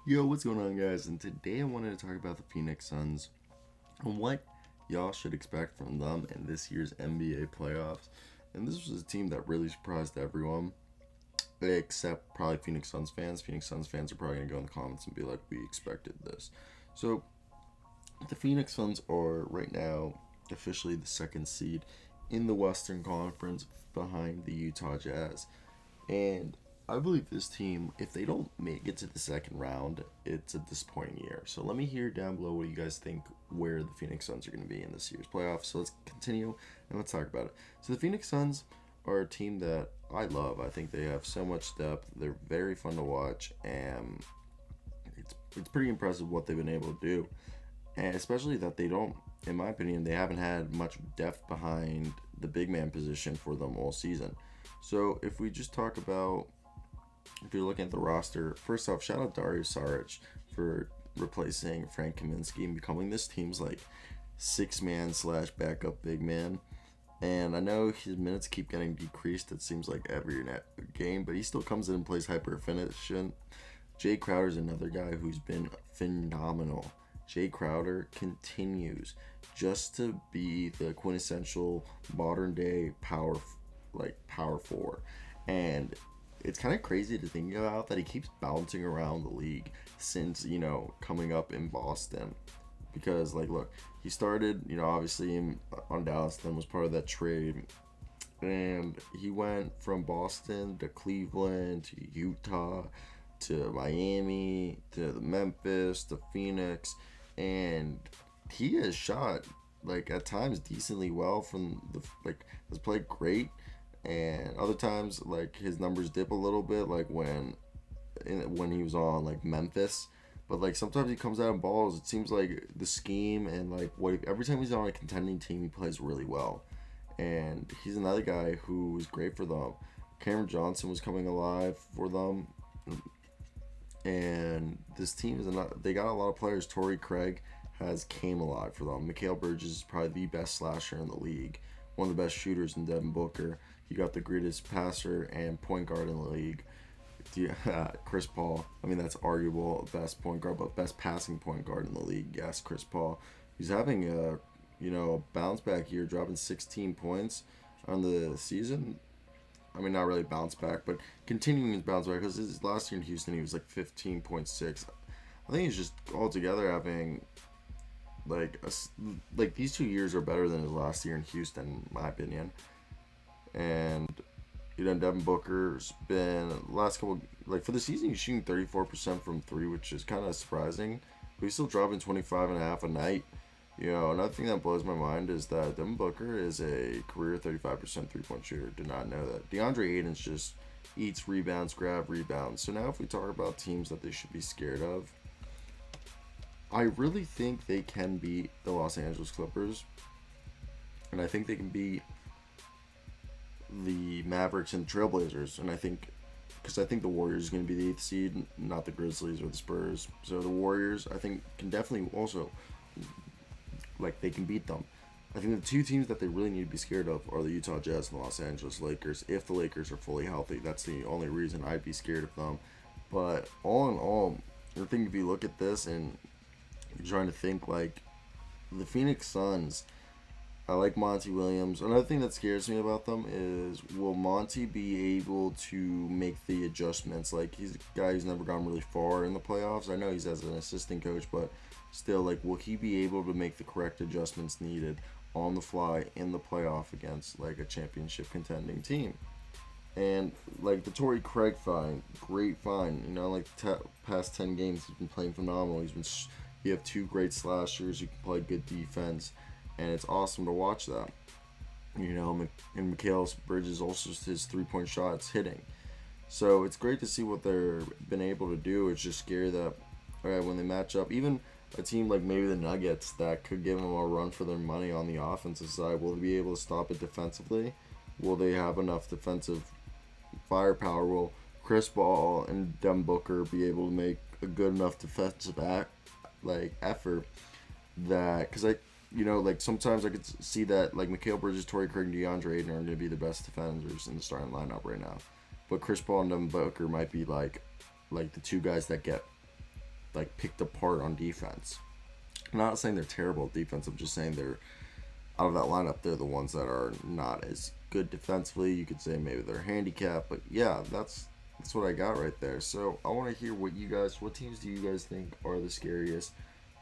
Yo, what's going on, guys? And today I wanted to talk about the Phoenix Suns and what y'all should expect from them in this year's NBA playoffs. And this was a team that really surprised everyone, except probably Phoenix Suns fans. Phoenix Suns fans are probably going to go in the comments and be like, we expected this. So, the Phoenix Suns are right now officially the second seed in the Western Conference behind the Utah Jazz. And I believe this team, if they don't make it to the second round, it's a disappointing year. So let me hear down below what you guys think where the Phoenix Suns are going to be in this year's playoffs. So let's continue and let's talk about it. So the Phoenix Suns are a team that I love. I think they have so much depth. They're very fun to watch, and it's pretty impressive what they've been able to do. And especially that they don't, in my opinion, they haven't had much depth behind the big man position for them all season. So if we just talk about, if you're looking at the roster, first off, shout out Dario Saric for replacing Frank Kaminsky and becoming this team's like six man slash backup big man. And I know his minutes keep getting decreased. It seems like every game, but he still comes in and plays hyper efficient. Jay Crowder's another guy who's been phenomenal. Jay Crowder continues just to be the quintessential modern day power forward, and it's kind of crazy to think about that he keeps bouncing around the league since coming up in Boston, because like look, he started obviously on Dallas, then was part of that trade, and he went from Boston to Cleveland to Utah to Miami to Memphis to Phoenix, and he has shot like at times decently well from the has played great, and other times like his numbers dip a little bit like when he was on like Memphis, but like sometimes he comes out in balls. It seems like the scheme and like every time he's on a contending team he plays really well, and he's another guy who was great for them. Cameron Johnson was coming alive for them, and this team they got a lot of players. Torrey Craig has came alive for them. Mikal Bridges is probably the best slasher in the league, one of the best shooters in Devin Booker. You got the greatest passer and point guard in the league. Chris Paul. I mean, that's arguable best point guard, but best passing point guard in the league. Yes, Chris Paul. He's having a bounce back year, dropping 16 points on the season. I mean, not really bounce back, but continuing his bounce back, because his last year in Houston, he was like 15.6. I think he's just altogether having like these 2 years are better than his last year in Houston, in my opinion. And Devin Booker's been last couple for the season he's shooting 34% from three, which is kind of surprising, but he's still dropping 25.5 a night. Another thing that blows my mind is that Devin Booker is a career 35% three-point shooter. Did not know that. DeAndre Ayton's just eats rebounds, grab rebounds. So now if we talk about teams that they should be scared of, I really think they can beat the Los Angeles Clippers, and I think they can beat the Mavericks and Trailblazers, and I think the Warriors is going to be the 8th seed, not the Grizzlies or the Spurs. So the Warriors, I think, can definitely also, they can beat them. I think the two teams that they really need to be scared of are the Utah Jazz and the Los Angeles Lakers. If the Lakers are fully healthy, that's the only reason I'd be scared of them. But all in all, I think if you look at this and you're trying to think like the Phoenix Suns, I like Monty Williams. Another thing that scares me about them is, will Monty be able to make the adjustments? Like, he's a guy who's never gone really far in the playoffs. I know he's as an assistant coach, but still, will he be able to make the correct adjustments needed on the fly in the playoff against a championship contending team? And the Torrey Craig great find. Past 10 games he's been playing phenomenal. You have two great slashers. You can play good defense, and it's awesome to watch that. And Mikal Bridges also, his 3-point shots hitting. So it's great to see what they've been able to do. It's just scary that when they match up, even a team like maybe the Nuggets that could give them a run for their money on the offensive side, will they be able to stop it defensively? Will they have enough defensive firepower? Will Chris Paul and Devin Booker be able to make a good enough defensive effort that, because sometimes I could see that Mikal Bridges, Torrey Craig, and DeAndre Ayton are going to be the best defenders in the starting lineup right now, but Chris Paul and Devin Booker might be the two guys that get like picked apart on defense. I'm not saying they're terrible at defense. I'm just saying they're out of that lineup. They're the ones that are not as good defensively. You could say maybe they're handicapped, but yeah, that's what I got right there. So I want to hear what teams do you guys think are the scariest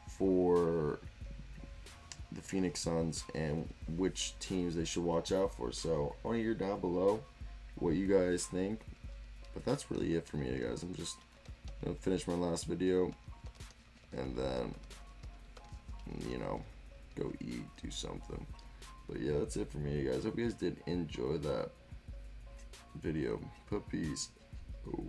for the Phoenix Suns and which teams they should watch out for. So I want to hear down below what you guys think. But that's really it for me, guys. I'm just gonna finish my last video and then, go eat, do something. But yeah, that's it for me, guys. Hope you guys did enjoy that video. Peace. Oh.